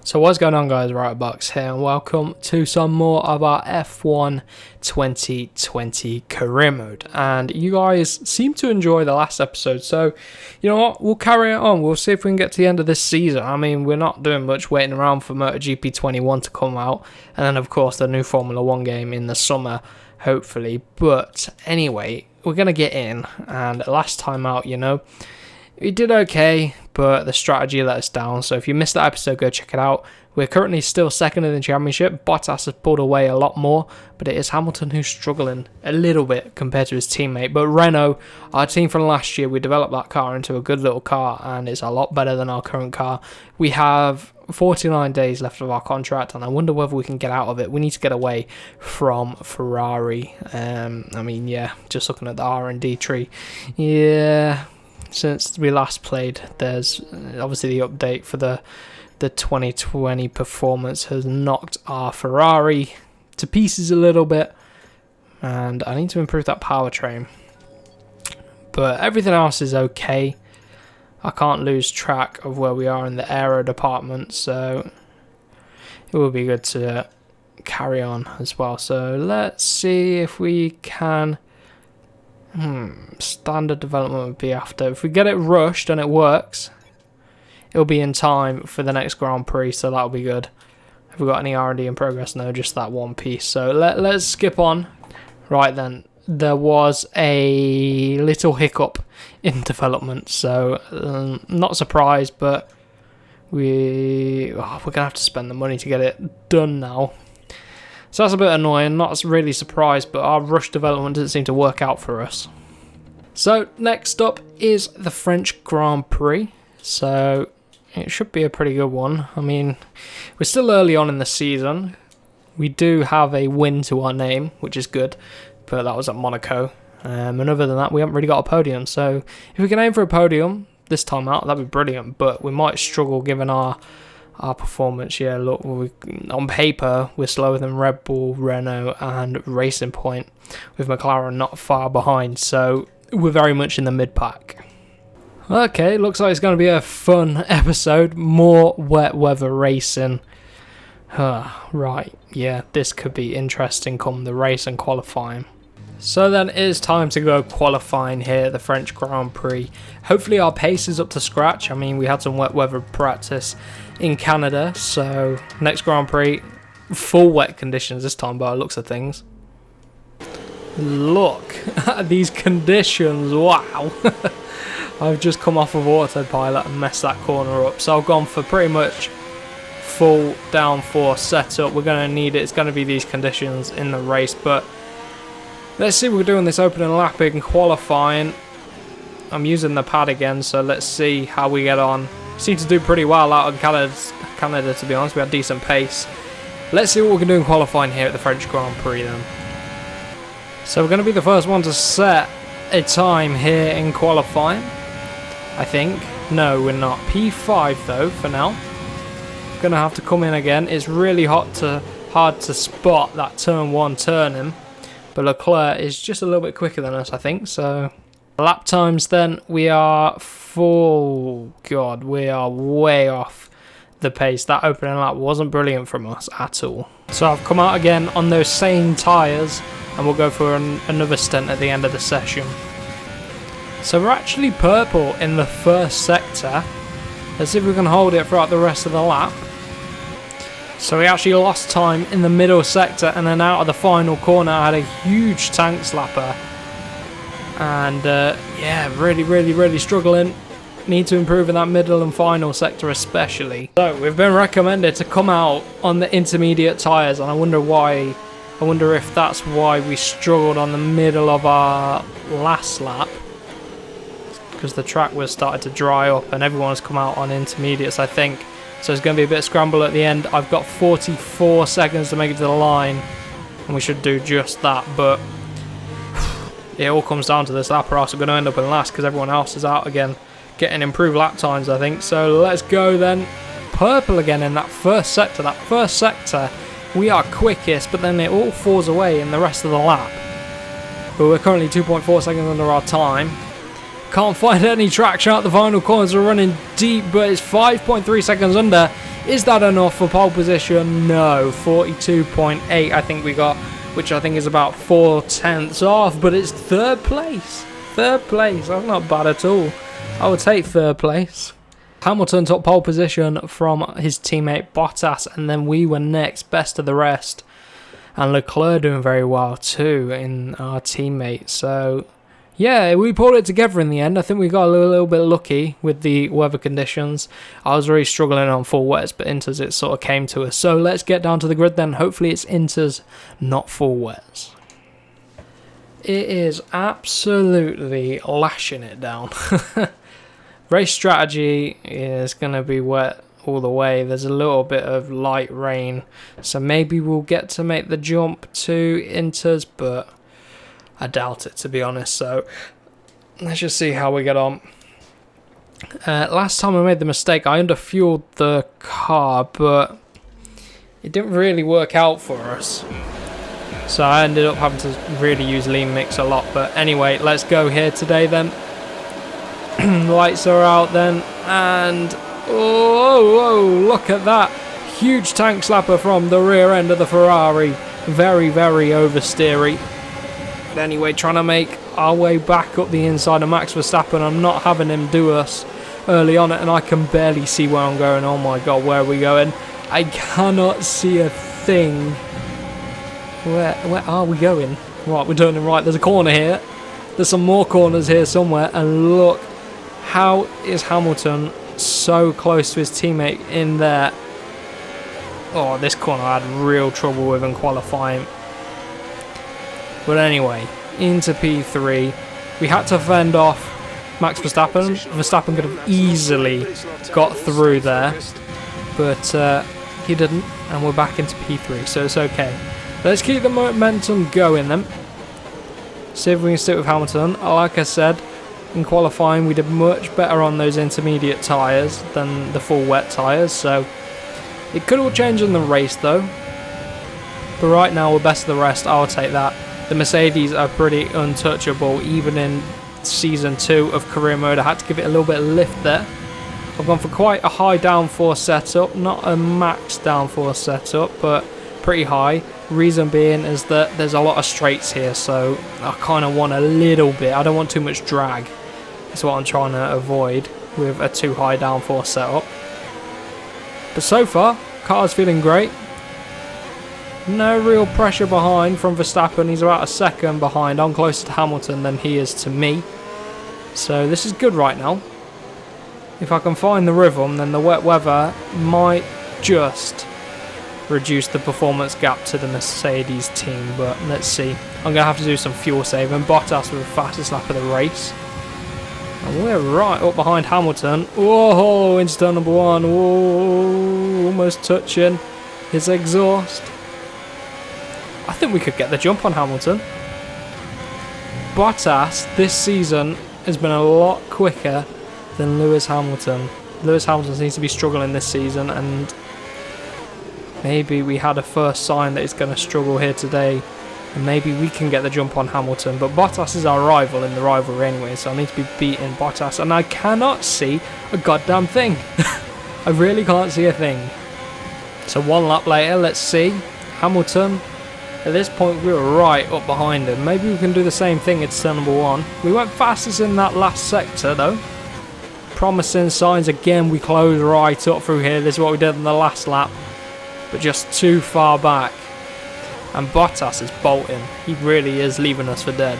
So what's going on, guys? Right, Bucks here, and welcome to some more of our F1 2020 career mode. And you guys seem to enjoy the last episode, so you know what? We'll carry it on. We'll see if we can get to the end of this season. I mean, we're not doing much waiting around for MotoGP 21 to come out, and then of course the new Formula 1 game in the summer, hopefully. But anyway, we're gonna get in. And last time out, you know, we did okay, but the strategy let us down. So if you missed that episode, go check it out. We're currently still second in the championship. Bottas has pulled away a lot more, but it is Hamilton who's struggling a little bit compared to his teammate. But Renault, our team from last year, we developed that car into a good little car, and it's a lot better than our current car. We have 49 days left of our contract, and I wonder whether we can get out of it. We need to get away from Ferrari. I mean, yeah, just looking at the R&D tree. Yeah. Since we last played, there's obviously the update for the 2020 performance has knocked our Ferrari to pieces a little bit, and I need to improve that powertrain. But everything else is okay. I can't lose track of where we are in the aero department, so it will be good to carry on as well. So let's see if we can. Standard development would be after. If we get it rushed and it works, it'll be in time for the next Grand Prix, so that'll be good. Have we got any R&D in progress? No, just that one piece. So let's skip on. Right then, there was a little hiccup in development, so not surprised, but we're gonna have to spend the money to get it done now. So that's a bit annoying, not really surprised, but our rush development doesn't seem to work out for us. So next up is the French Grand Prix. So it should be a pretty good one. I mean, we're still early on in the season. We do have a win to our name, which is good, but that was at Monaco. And other than that, we haven't really got a podium. So if we can aim for a podium this time out, that'd be brilliant, but we might struggle given our performance. Yeah, look, on paper we're slower than Red Bull, Renault and Racing Point, with McLaren not far behind, so we're very much in the mid-pack. Okay, looks like it's going to be a fun episode. More wet weather racing. Right, yeah, this could be interesting come the race and qualifying. So then it is time to go qualifying here at the French Grand Prix. Hopefully our pace is up to scratch. I mean, we had some wet weather practice in Canada, so next Grand Prix, full wet conditions this time by the looks of things. Look at these conditions, wow. I've just come off of autopilot and messed that corner up, so I've gone for pretty much full downforce setup. We're going to need it. It's going to be these conditions in the race, but let's see what we're doing this opening lap in qualifying. I'm using the pad again, so let's see how we get on. Seem to do pretty well out in Canada, to be honest. We had decent pace. Let's see what we can do in qualifying here at the French Grand Prix then. So we're going to be the first one to set a time here in qualifying, I think. No, we're not. P5 though, for now. Going to have to come in again. It's really hard to spot that turn one turning, but Leclerc is just a little bit quicker than us, I think. So lap times then, we are God, we are way off the pace. That opening lap wasn't brilliant from us at all. So I've come out again on those same tyres, and we'll go for another stint at the end of the session. So we're actually purple in the first sector. Let's see if we can hold it throughout the rest of the lap. So we actually lost time in the middle sector, and then out of the final corner I had a huge tank slapper. And yeah, really struggling. Need to improve in that middle and final sector especially. So we've been recommended to come out on the intermediate tyres, and I wonder why. I wonder if that's why we struggled on the middle of our last lap, because the track was started to dry up and everyone's come out on intermediates, I think. So it's going to be a bit of scramble at the end. I've got 44 seconds to make it to the line, and we should do just that, but it all comes down to this lap, or else we're going to end up in last because everyone else is out again, getting improved lap times, I think. So let's go then. Purple again in that first sector. That first sector, we are quickest, but then it all falls away in the rest of the lap. But we're currently 2.4 seconds under our time. Can't find any traction out the final corners. We're running deep, but it's 5.3 seconds under Is that enough for pole position? No. 42.8 I think we got, which I think is about 4/10 off, but it's third place. Third place, that's not bad at all. I would take third place. Hamilton took pole position from his teammate Bottas, and then we were next, best of the rest. And Leclerc doing very well too in our teammate. So yeah, we pulled it together in the end. I think we got a little bit lucky with the weather conditions. I was really struggling on full wets, but inters it sort of came to us. So let's get down to the grid then. Hopefully it's inters, not full wets. It is absolutely lashing it down. Race strategy is going to be wet all the way. There's a little bit of light rain, so maybe we'll get to make the jump to inters, but I doubt it, to be honest. So let's just see how we get on. Last time I made the mistake, I underfueled the car, but it didn't really work out for us. So I ended up having to really use lean mix a lot. But anyway, let's go here today then. Lights are out then, and oh, look at that. Huge tank slapper from the rear end of the Ferrari. Very, very oversteery. But anyway, trying to make our way back up the inside of Max Verstappen. I'm not having him do us early on, and I can barely see where I'm going. Oh my god, where are we going? I cannot see a thing. Where are we going? Right, we're turning right. There's a corner here. There's some more corners here somewhere, and look, how is Hamilton so close to his teammate in there? Oh, this corner I had real trouble with in qualifying. But anyway, into P3. We had to fend off Max Verstappen. Verstappen could have easily got through there, but he didn't, and we're back into P3, so it's okay. Let's keep the momentum going then. See if we can stick with Hamilton. Like I said, in qualifying we did much better on those intermediate tyres than the full wet tyres, so it could all change in the race though. But right now we're best of the rest. I'll take that. The Mercedes are pretty untouchable even in season 2 of career mode. I had to give it a little bit of lift there. I've gone for quite a high downforce setup, not a max downforce setup, but pretty high. Reason being is that there's a lot of straights here, so I kind of want a little bit. I don't want too much drag. That's what I'm trying to avoid with a too high downforce setup. But so far, car's feeling great. No real pressure behind from Verstappen. He's about a second behind. I'm closer to Hamilton than he is to me. So this is good right now. If I can find the rhythm, then the wet weather might just reduce the performance gap to the Mercedes team, but let's see. I'm going to have to do some fuel saving. Bottas with the fastest lap of the race. And we're right up behind Hamilton. Whoa, into turn number 1. Whoa, almost touching his exhaust. I think we could get the jump on Hamilton. Bottas this season has been a lot quicker than Lewis Hamilton. Lewis Hamilton seems to be struggling this season, and maybe we had a first sign that he's going to struggle here today, and maybe we can get the jump on Hamilton. But Bottas is our rival in the rivalry anyway, so I need to be beating Bottas, and I cannot see a goddamn thing. I really can't see a thing. So one lap later, let's see. Hamilton, at this point we were right up behind him. Maybe we can do the same thing at turn number 1. We went fastest in that last sector though. Promising signs again. We close right up through here. This is what we did in the last lap, but just too far back. And Bottas is bolting. He really is leaving us for dead.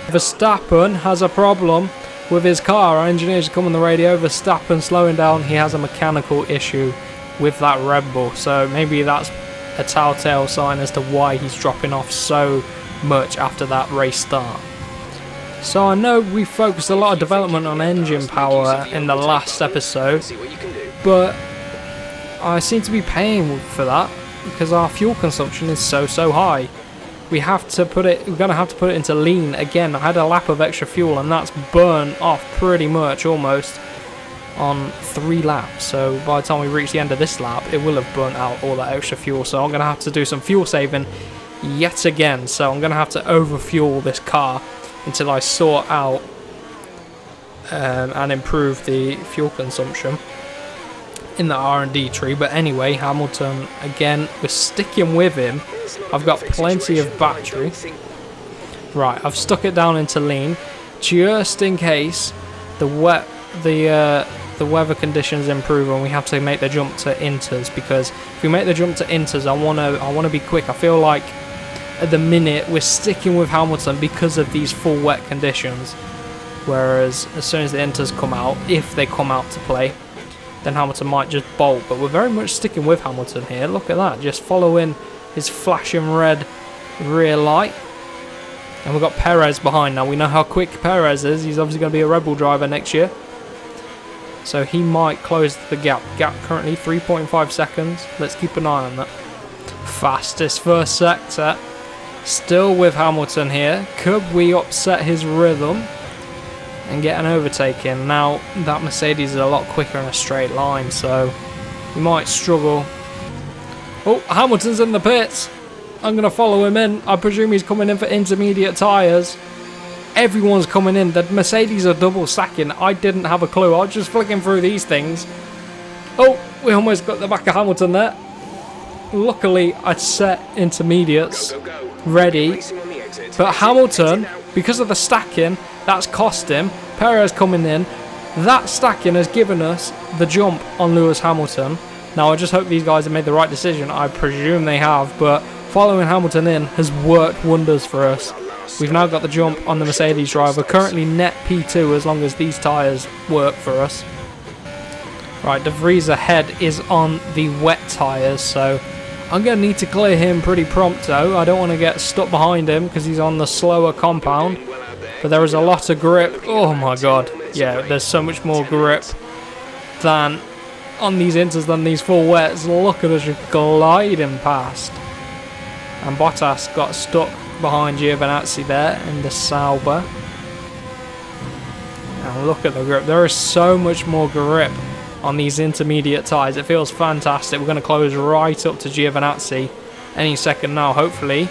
Verstappen has a problem with his car. Our engineers come on the radio. Verstappen slowing down. He has a mechanical issue with that Red Bull. So maybe that's a telltale sign as to why he's dropping off so much after that race start. So I know we focused a lot of development on engine power in the last episode, but I seem to be paying for that because our fuel consumption is so high. We're going to have to put it into lean again. I had a lap of extra fuel and that's burnt off pretty much almost on 3 laps. So by the time we reach the end of this lap, it will have burnt out all that extra fuel. So I'm going to have to do some fuel saving yet again. So I'm going to have to overfuel this car until I sort out and improve the fuel consumption. in the R&D tree. But anyway, Hamilton, again, we're sticking with him. I've got plenty of battery. Right, I've stuck it down into lean, just in case the weather conditions improve and we have to make the jump to inters. Because if we make the jump to inters, I wanna be quick. I feel like at the minute we're sticking with Hamilton because of these full wet conditions. Whereas as soon as the inters come out, if they come out to play, then Hamilton might just bolt. But we're very much sticking with Hamilton here. Look at that, just following his flashing red rear light. And we've got Perez behind now. We know how quick Perez is. He's obviously going to be a Red Bull driver next year. So he might close the gap. Gap currently 3.5 seconds. Let's keep an eye on that. Fastest first sector. Still with Hamilton here. Could we upset his rhythm and get an overtake in? Now, that Mercedes is a lot quicker in a straight line, so we might struggle. Oh, Hamilton's in the pits. I'm going to follow him in. I presume he's coming in for intermediate tyres. Everyone's coming in. The Mercedes are double stacking. I didn't have a clue. I was just flicking through these things. Oh, we almost got the back of Hamilton there. Luckily, I'd set intermediates ready. But Hamilton, because of the stacking, that's cost him. Perez coming in. That stacking has given us the jump on Lewis Hamilton. Now, I just hope these guys have made the right decision. I presume they have, but following Hamilton in has worked wonders for us. We've now got the jump on the Mercedes driver. Currently net P2 as long as these tyres work for us. Right, De Vries ahead is on the wet tyres, so I'm going to need to clear him pretty prompto. I don't want to get stuck behind him because he's on the slower compound. But there is a lot of grip. Oh my god. Yeah, there's so much more grip than on these inters than these full wets. Look at us just gliding past. And Bottas got stuck behind Giovinazzi there in the Sauber. And look at the grip. There is so much more grip on these intermediate tyres. It feels fantastic. We're going to close right up to Giovinazzi any second now. Hopefully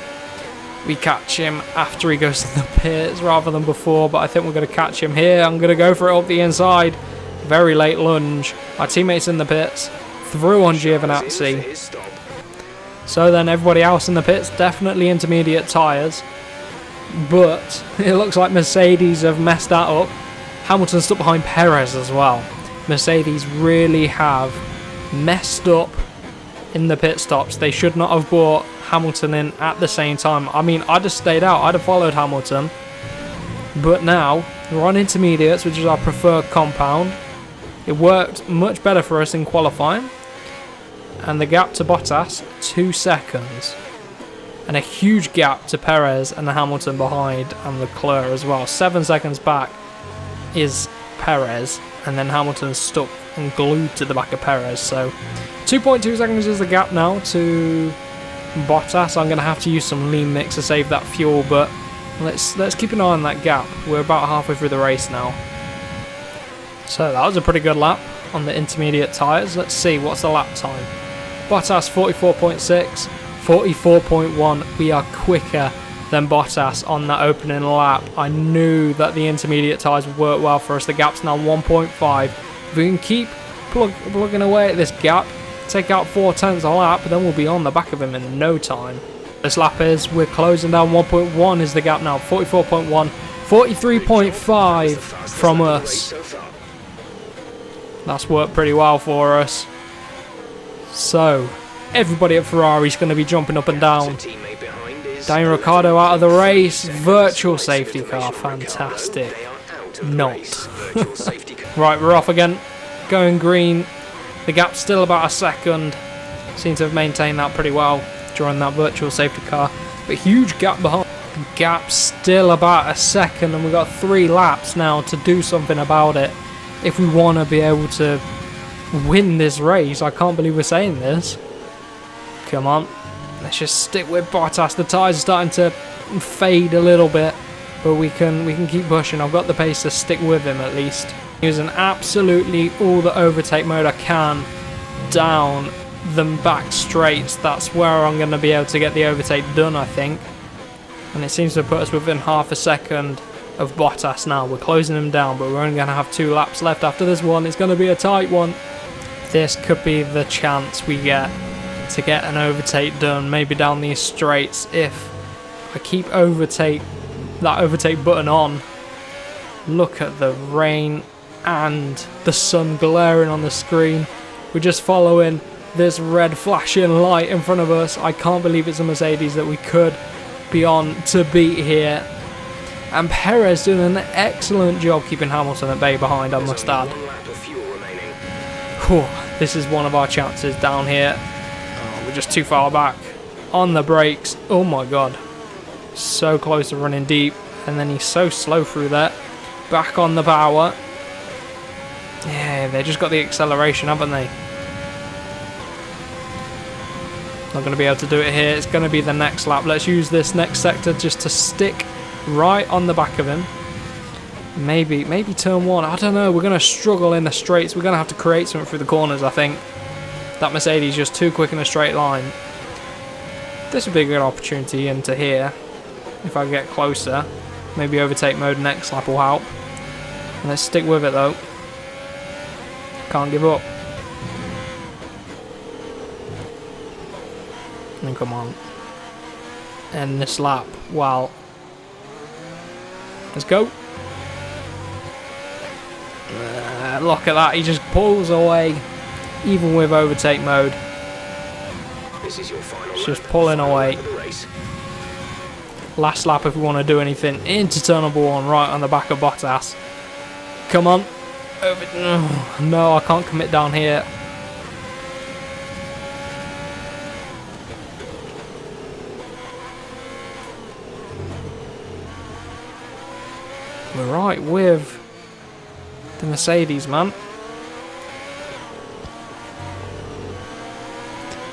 we catch him after he goes to the pits rather than before. But I think we're going to catch him here. I'm going to go for it up the inside. Very late lunge. Our teammates in the pits. Through on Giovinazzi. So then everybody else in the pits, definitely intermediate tyres. But it looks like Mercedes have messed that up. Hamilton stuck behind Perez as well. Mercedes really have messed up in the pit stops. They should not have brought Hamilton in at the same time. I mean, I'd have stayed out. I'd have followed Hamilton. But now, we're on intermediates, which is our preferred compound. It worked much better for us in qualifying. And the gap to Bottas, 2 seconds. And a huge gap to Perez and the Hamilton behind and Leclerc as well. 7 seconds back is Perez. And then Hamilton's stuck and glued to the back of Perez. So 2.2 seconds is the gap now to Bottas. I'm going to have to use some lean mix to save that fuel. But let's keep an eye on that gap. We're about halfway through the race now. So that was a pretty good lap on the intermediate tyres. Let's see, what's the lap time? Bottas 44.6, 44.1. We are quicker than Bottas on that opening lap. I knew that the intermediate tyres would work well for us. The gap's now 1.5. If we can keep plugging away at this gap, take out 4 tenths a lap, then we'll be on the back of him in no time. This lap is, we're closing down 1.1 is the gap now. 44.1, 43.5 from us. That's worked pretty well for us. So, everybody at Ferrari is going to be jumping up and down. Daniel Ricciardo out of the race. Virtual safety car. Fantastic. Not. Right, we're off again. Going green. The gap's still about a second. Seem to have maintained that pretty well during that virtual safety car. But huge gap behind. Gap still about a second. And we've got 3 laps now to do something about it. If we want to be able to win this race. I can't believe we're saying this. Come on. Let's just stick with Bottas. The tyres are starting to fade a little bit. But we can keep pushing. I've got the pace to stick with him at least. Using absolutely all the overtake mode I can down the back straights. That's where I'm going to be able to get the overtake done, I think. And it seems to put us within half a second of Bottas now. We're closing him down, but we're only going to have 2 laps left after this one. It's going to be a tight one. This could be the chance we get to get an overtake done, maybe down these straights. If I keep that overtake button on. Look at the rain and the sun glaring on the screen. We're just following this red flashing light in front of us. I can't believe it's a Mercedes that we could be on to beat here. And Perez doing an excellent job keeping Hamilton at bay behind, I must add. Whew, this is one of our chances down here. Oh, we're just too far back. On the brakes. Oh my god. So close to running deep. And then he's so slow through that. Back on the power. Yeah, they just got the acceleration, haven't they? Not going to be able to do it here. It's going to be the next lap. Let's use this next sector just to stick right on the back of him. Maybe turn one. I don't know. We're going to struggle in the straights. We're going to have to create something through the corners, I think. That Mercedes just too quick in a straight line. This would be a good opportunity into here. If I get closer. Maybe overtake mode next lap will help. Let's stick with it though. Can't give up. And come on. End this lap. Wow. Let's go. Look at that. He just pulls away. Even with overtake mode. This is your final it's just pulling away. Last lap if we want to do anything. Into turn number 1, right on the back of Bottas. Come on. No, I can't commit down here. We're right with the Mercedes, man.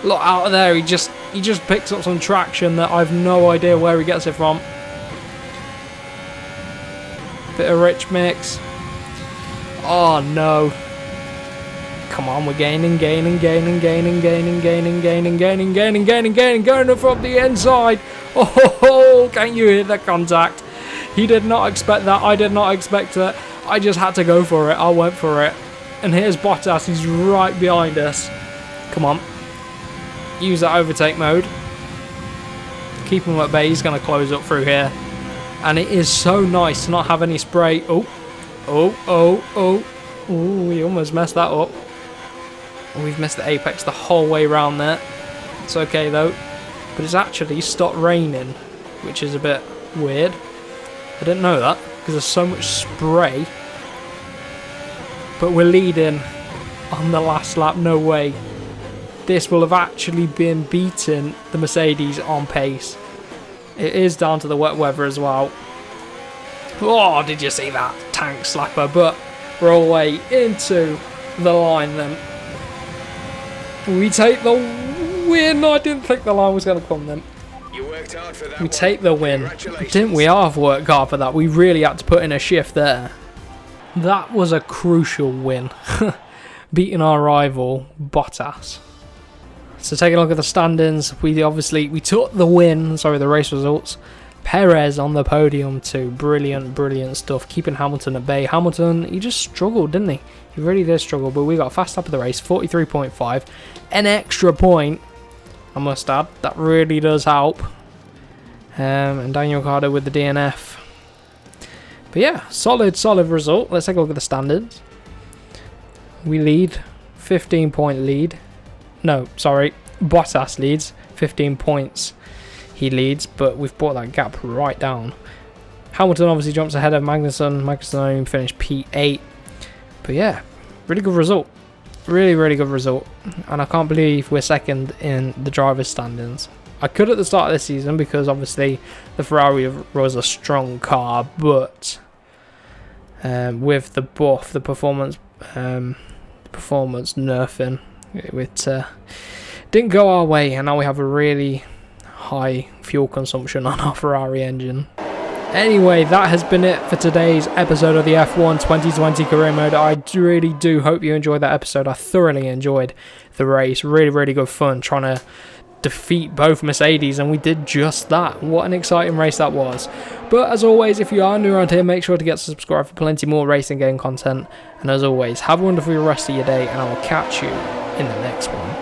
Look out of there, he just picks up some traction that I've no idea where he gets it from. Bit of rich mix. Oh no. Come on, we're gaining, going from the inside. Oh, can you hear the contact? He did not expect that. I did not expect that. I just had to go for it. I went for it. And here's Bottas. He's right behind us. Come on. Use that overtake mode. Keep him at bay. He's going to close up through here. And it is so nice to not have any spray. Oh, we almost messed that up. We've missed the apex the whole way around there. It's okay though. But it's actually stopped raining, which is a bit weird. I didn't know that because there's so much spray. But we're leading on the last lap. No way. This will have actually been beating the Mercedes on pace. It is down to the wet weather as well. Oh, did you see that? Tank slapper. But we're all the way into the line then. We take the win. I didn't think the line was going to come then. You worked hard for that. We take the win. Didn't we? I've worked hard for that. We really had to put in a shift there. That was a crucial win. Beating our rival, Bottas. So taking a look at the standings, we took the win, the race results. Perez on the podium too. Brilliant stuff. Keeping Hamilton at bay. Hamilton, he just struggled, didn't he? He really did struggle, but we got fast up of the race, 43.5. An extra point, I must add. That really does help. And Daniel Ricciardo with the DNF. But yeah, solid result. Let's take a look at the standings. We lead, 15-point lead. No, sorry, Bottas leads, 15 points he leads, but we've brought that gap right down. Hamilton obviously jumps ahead of Magnussen. Magnussen only finished P8. But yeah, really good result. Really good result. And I can't believe we're second in the driver's standings. I could at the start of this season because obviously the Ferrari was a strong car, but with the buff, the performance nerfing, it didn't go our way, and now we have a really high fuel consumption on our Ferrari engine. Anyway, that has been it for today's episode of the F1 2020 Career Mode. I really do hope you enjoyed that episode. I thoroughly enjoyed the race. Really good fun trying to defeat both Mercedes, and we did just that. What an exciting race that was. But as always, if you are new around here, make sure to get subscribed for plenty more racing game content. And as always, have a wonderful rest of your day, and I will catch you in the next one.